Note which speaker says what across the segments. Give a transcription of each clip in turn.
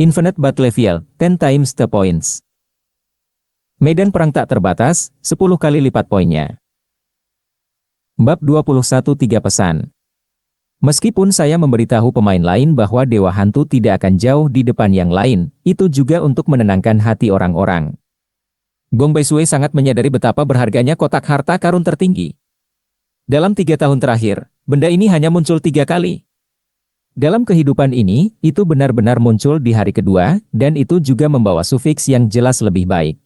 Speaker 1: Infinite Battlefield, 10 times the points. Medan perang tak terbatas, 10 kali lipat poinnya. Bab 21 3 pesan. Meskipun saya memberitahu pemain lain bahwa Dewa Hantu tidak akan jauh di depan yang lain, itu juga untuk menenangkan hati orang-orang. Gong Baisue sangat menyadari betapa berharganya kotak harta karun tertinggi. Dalam 3 tahun terakhir, benda ini hanya muncul 3 kali. Dalam kehidupan ini, itu benar-benar muncul di hari kedua, dan itu juga membawa sufiks yang jelas lebih baik.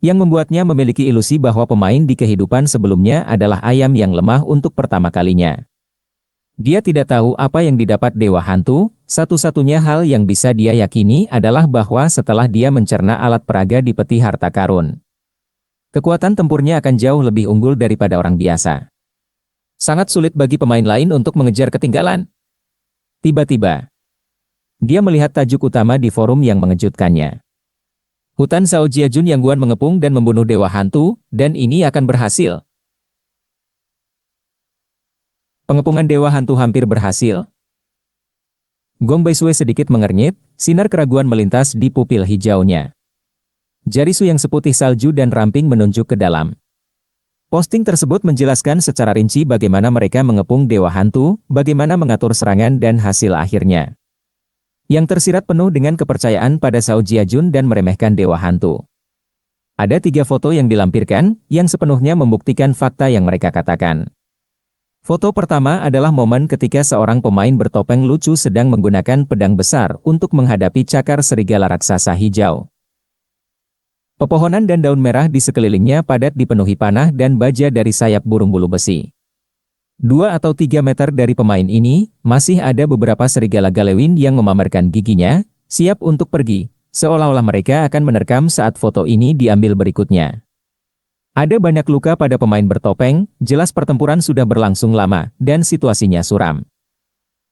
Speaker 1: Yang membuatnya memiliki ilusi bahwa pemain di kehidupan sebelumnya adalah ayam yang lemah untuk pertama kalinya. Dia tidak tahu apa yang didapat Dewa Hantu, satu-satunya hal yang bisa dia yakini adalah bahwa setelah dia mencerna alat peraga di peti harta karun, kekuatan tempurnya akan jauh lebih unggul daripada orang biasa. Sangat sulit bagi pemain lain untuk mengejar ketinggalan. Tiba-tiba, dia melihat tajuk utama di forum yang mengejutkannya. Hutan Shao Jiajun yang Guan mengepung dan membunuh Dewa Hantu, dan ini akan berhasil. Pengepungan Dewa Hantu hampir berhasil. Gong Baisue sedikit mengernyit, sinar keraguan melintas di pupil hijaunya. Jari Su yang seputih salju dan ramping menunjuk ke dalam. Posting tersebut menjelaskan secara rinci bagaimana mereka mengepung Dewa Hantu, bagaimana mengatur serangan dan hasil akhirnya. Yang tersirat penuh dengan kepercayaan pada Shao Jiajun dan meremehkan Dewa Hantu. Ada 3 foto yang dilampirkan, yang sepenuhnya membuktikan fakta yang mereka katakan. Foto pertama adalah momen ketika seorang pemain bertopeng lucu sedang menggunakan pedang besar untuk menghadapi cakar serigala raksasa hijau. Pepohonan dan daun merah di sekelilingnya padat dipenuhi panah dan baja dari sayap burung bulu besi. 2 atau 3 meter dari pemain ini, masih ada beberapa serigala galewin yang memamerkan giginya, siap untuk pergi, seolah-olah mereka akan menerkam saat foto ini diambil berikutnya. Ada banyak luka pada pemain bertopeng, jelas pertempuran sudah berlangsung lama, dan situasinya suram.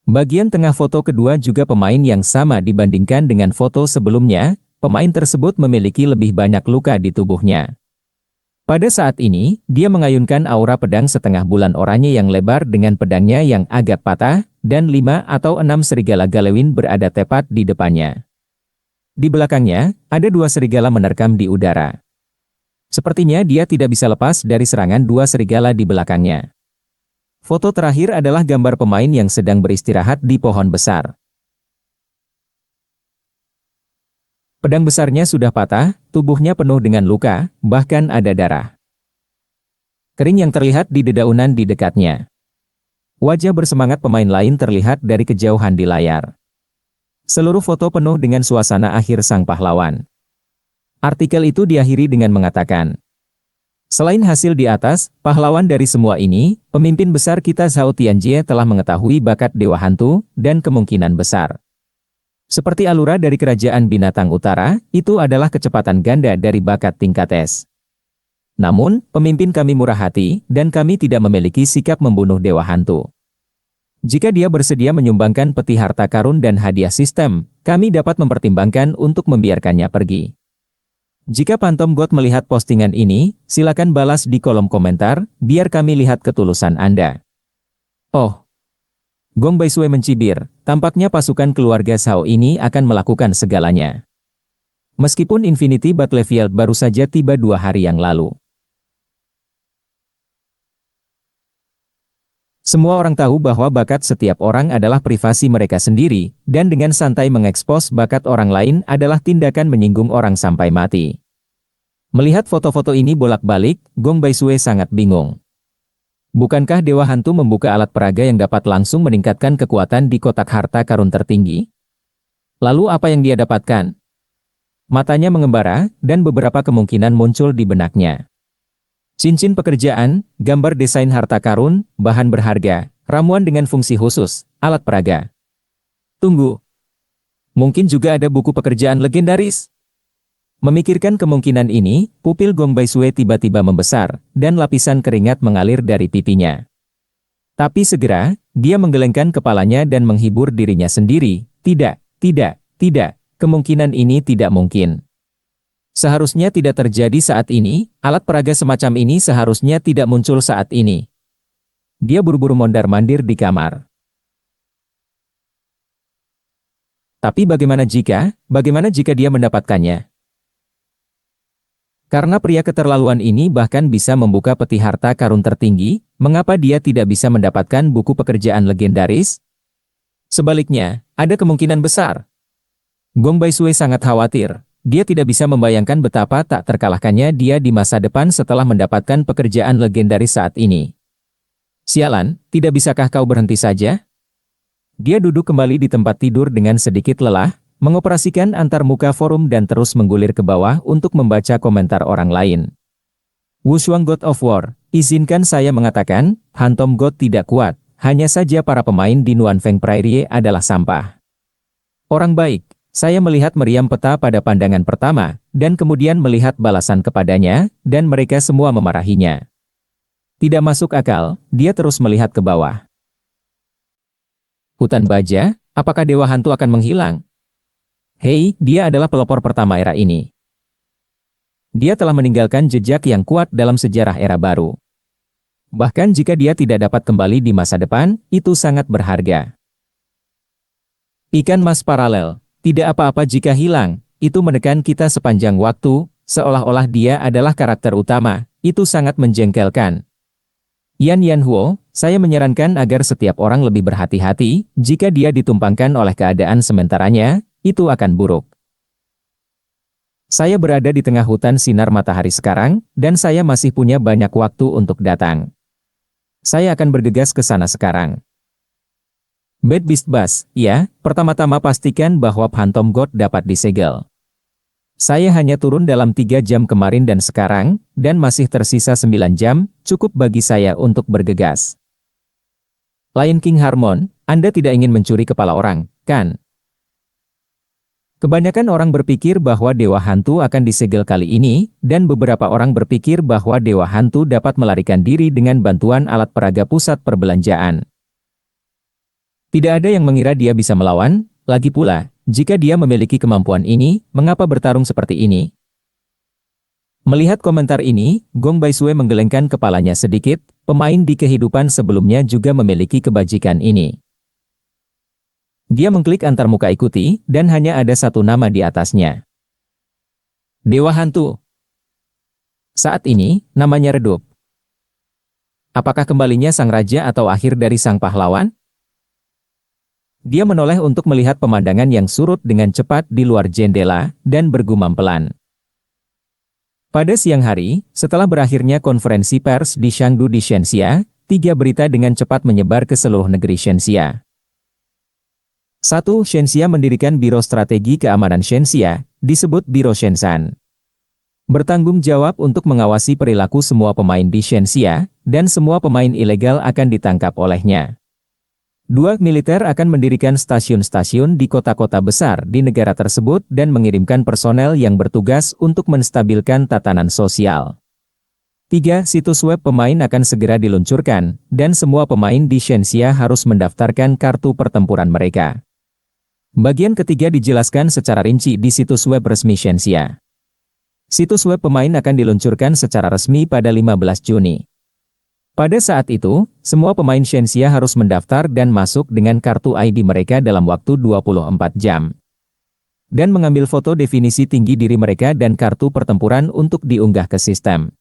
Speaker 1: Bagian tengah foto kedua juga pemain yang sama dibandingkan dengan foto sebelumnya, pemain tersebut memiliki lebih banyak luka di tubuhnya. Pada saat ini, dia mengayunkan aura pedang setengah bulan oranye yang lebar dengan pedangnya yang agak patah, dan 5 atau 6 serigala galewin berada tepat di depannya. Di belakangnya, ada 2 serigala menerkam di udara. Sepertinya dia tidak bisa lepas dari serangan 2 serigala di belakangnya. Foto terakhir adalah gambar pemain yang sedang beristirahat di pohon besar. Pedang besarnya sudah patah, tubuhnya penuh dengan luka, bahkan ada darah kering yang terlihat di dedaunan di dekatnya. Wajah bersemangat pemain lain terlihat dari kejauhan di layar. Seluruh foto penuh dengan suasana akhir sang pahlawan. Artikel itu diakhiri dengan mengatakan, selain hasil di atas, pahlawan dari semua ini, pemimpin besar kita Zhao Tianjie telah mengetahui bakat Dewa Hantu, dan kemungkinan besar. Seperti Alura dari Kerajaan Binatang Utara, itu adalah kecepatan ganda dari bakat tingkat S. Namun, pemimpin kami murah hati, dan kami tidak memiliki sikap membunuh Dewa Hantu. Jika dia bersedia menyumbangkan peti harta karun dan hadiah sistem, kami dapat mempertimbangkan untuk membiarkannya pergi. Jika Phantom God melihat postingan ini, silakan balas di kolom komentar, biar kami lihat ketulusan Anda. Oh. Gong Baisue mencibir, tampaknya pasukan keluarga Shao ini akan melakukan segalanya. Meskipun Infinity Battlefield baru saja tiba 2 hari yang lalu. Semua orang tahu bahwa bakat setiap orang adalah privasi mereka sendiri, dan dengan santai mengekspos bakat orang lain adalah tindakan menyinggung orang sampai mati. Melihat foto-foto ini bolak-balik, Gong Baisue sangat bingung. Bukankah Dewa Hantu membuka alat peraga yang dapat langsung meningkatkan kekuatan di kotak harta karun tertinggi? Lalu apa yang dia dapatkan? Matanya mengembara, dan beberapa kemungkinan muncul di benaknya. Cincin pekerjaan, gambar desain harta karun, bahan berharga, ramuan dengan fungsi khusus, alat peraga. Tunggu. Mungkin juga ada buku pekerjaan legendaris? Memikirkan kemungkinan ini, pupil Gong Baisue tiba-tiba membesar, dan lapisan keringat mengalir dari pipinya. Tapi segera, dia menggelengkan kepalanya dan menghibur dirinya sendiri, tidak, kemungkinan ini tidak mungkin. Seharusnya tidak terjadi saat ini, alat peraga semacam ini seharusnya tidak muncul saat ini. Dia buru-buru mondar-mandir di kamar. Tapi bagaimana jika dia mendapatkannya? Karena pria keterlaluan ini bahkan bisa membuka peti harta karun tertinggi, mengapa dia tidak bisa mendapatkan buku pekerjaan legendaris? Sebaliknya, ada kemungkinan besar. Gong Baisue sangat khawatir. Dia tidak bisa membayangkan betapa tak terkalahkannya dia di masa depan setelah mendapatkan pekerjaan legendaris saat ini. Sialan, tidak bisakah kau berhenti saja? Dia duduk kembali di tempat tidur dengan sedikit lelah, mengoperasikan antarmuka forum dan terus menggulir ke bawah untuk membaca komentar orang lain. Wushuang God of War, izinkan saya mengatakan, Phantom God tidak kuat, hanya saja para pemain di Nuanfeng Prairie adalah sampah. Orang baik, saya melihat meriam peta pada pandangan pertama, dan kemudian melihat balasan kepadanya, dan mereka semua memarahinya. Tidak masuk akal, dia terus melihat ke bawah. Hutan baja, apakah Dewa Hantu akan menghilang? Hei, dia adalah pelopor pertama era ini. Dia telah meninggalkan jejak yang kuat dalam sejarah era baru. Bahkan jika dia tidak dapat kembali di masa depan, itu sangat berharga. Ikan mas paralel, tidak apa-apa jika hilang, itu menekan kita sepanjang waktu, seolah-olah dia adalah karakter utama, itu sangat menjengkelkan. Yan Huo, saya menyarankan agar setiap orang lebih berhati-hati, jika dia ditumpangkan oleh keadaan sementaranya, itu akan buruk. Saya berada di tengah hutan sinar matahari sekarang, dan saya masih punya banyak waktu untuk datang. Saya akan bergegas ke sana sekarang. Bad Beast Bass, ya, pertama-tama pastikan bahwa Phantom God dapat disegel. Saya hanya turun dalam 3 jam kemarin dan sekarang, dan masih tersisa 9 jam, cukup bagi saya untuk bergegas. Lion King Harmon, Anda tidak ingin mencuri kepala orang, kan? Kebanyakan orang berpikir bahwa Dewa Hantu akan disegel kali ini, dan beberapa orang berpikir bahwa Dewa Hantu dapat melarikan diri dengan bantuan alat peraga pusat perbelanjaan. Tidak ada yang mengira dia bisa melawan, lagi pula, jika dia memiliki kemampuan ini, mengapa bertarung seperti ini? Melihat komentar ini, Gong Baisue menggelengkan kepalanya sedikit, pemain di kehidupan sebelumnya juga memiliki kebajikan ini. Dia mengklik antarmuka ikuti, dan hanya ada satu nama di atasnya. Dewa Hantu. Saat ini, namanya redup. Apakah kembalinya sang raja atau akhir dari sang pahlawan? Dia menoleh untuk melihat pemandangan yang surut dengan cepat di luar jendela, dan bergumam pelan. Pada siang hari, setelah berakhirnya konferensi pers di Shangdu di Shenxia, 3 berita dengan cepat menyebar ke seluruh negeri Shenxia. 1. Shenxia mendirikan Biro Strategi Keamanan Shenxia, disebut Biro Shenzan. Bertanggung jawab untuk mengawasi perilaku semua pemain di Shenxia, dan semua pemain ilegal akan ditangkap olehnya. 2. Militer akan mendirikan stasiun-stasiun di kota-kota besar di negara tersebut dan mengirimkan personel yang bertugas untuk menstabilkan tatanan sosial. 3. Situs web pemain akan segera diluncurkan, dan semua pemain di Shenxia harus mendaftarkan kartu pertempuran mereka. Bagian ketiga dijelaskan secara rinci di situs web resmi Shenxia. Situs web pemain akan diluncurkan secara resmi pada 15 Juni. Pada saat itu, semua pemain Shenxia harus mendaftar dan masuk dengan kartu ID mereka dalam waktu 24 jam. Dan mengambil foto definisi tinggi diri mereka dan kartu pertempuran untuk diunggah ke sistem.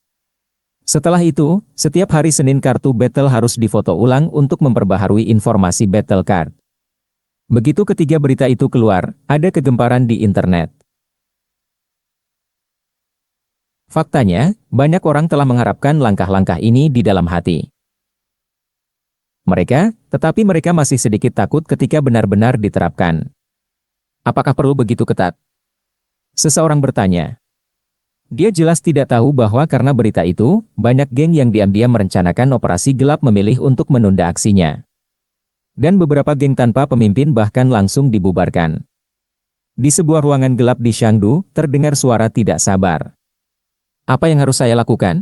Speaker 1: Setelah itu, setiap hari Senin kartu battle harus difoto ulang untuk memperbaharui informasi battle card. Begitu ketiga berita itu keluar, ada kegemparan di internet. Faktanya, banyak orang telah mengharapkan langkah-langkah ini di dalam hati. Tetapi mereka masih sedikit takut ketika benar-benar diterapkan. Apakah perlu begitu ketat? Seseorang bertanya. Dia jelas tidak tahu bahwa karena berita itu, banyak geng yang diam-diam merencanakan operasi gelap memilih untuk menunda aksinya. Dan beberapa geng tanpa pemimpin bahkan langsung dibubarkan. Di sebuah ruangan gelap di Shangdu, terdengar suara tidak sabar. Apa yang harus saya lakukan?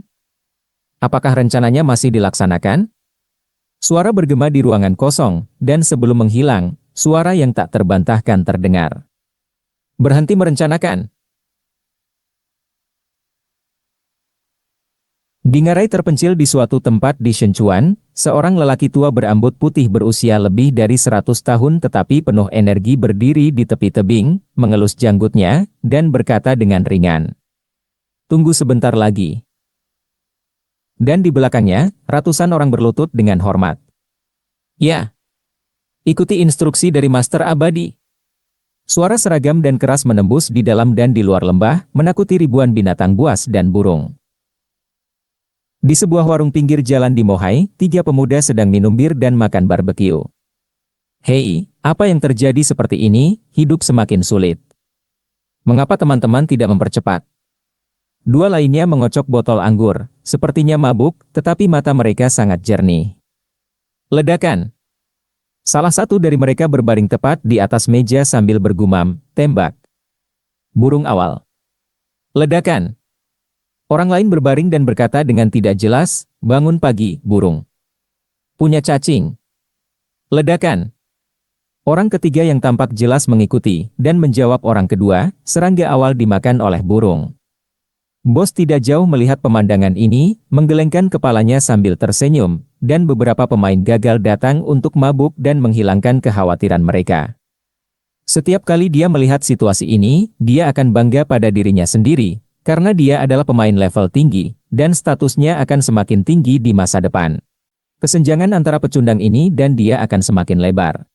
Speaker 1: Apakah rencananya masih dilaksanakan? Suara bergema di ruangan kosong, dan sebelum menghilang, suara yang tak terbantahkan terdengar. Berhenti merencanakan. Di ngarai terpencil di suatu tempat di Shenchuan, seorang lelaki tua berambut putih berusia lebih dari 100 tahun tetapi penuh energi berdiri di tepi tebing, mengelus janggutnya, dan berkata dengan ringan. Tunggu sebentar lagi. Dan di belakangnya, ratusan orang berlutut dengan hormat. Ya. Ikuti instruksi dari Master Abadi. Suara seragam dan keras menembus di dalam dan di luar lembah, menakuti ribuan binatang buas dan burung. Di sebuah warung pinggir jalan di Mohai, 3 pemuda sedang minum bir dan makan barbeque. Hei, apa yang terjadi seperti ini? Hidup semakin sulit. Mengapa teman-teman tidak mempercepat? 2 lainnya mengocok botol anggur, sepertinya mabuk, tetapi mata mereka sangat jernih. Ledakan. Salah satu dari mereka berbaring tepat di atas meja sambil bergumam, tembak. Burung awal. Ledakan. Orang lain berbaring dan berkata dengan tidak jelas, bangun pagi, burung. Punya cacing. Ledakan. Orang ketiga yang tampak jelas mengikuti, dan menjawab orang kedua, serangga awal dimakan oleh burung. Bos tidak jauh melihat pemandangan ini, menggelengkan kepalanya sambil tersenyum, dan beberapa pemain gagal datang untuk mabuk dan menghilangkan kekhawatiran mereka. Setiap kali dia melihat situasi ini, dia akan bangga pada dirinya sendiri, karena dia adalah pemain level tinggi, dan statusnya akan semakin tinggi di masa depan. Kesenjangan antara pecundang ini dan dia akan semakin lebar.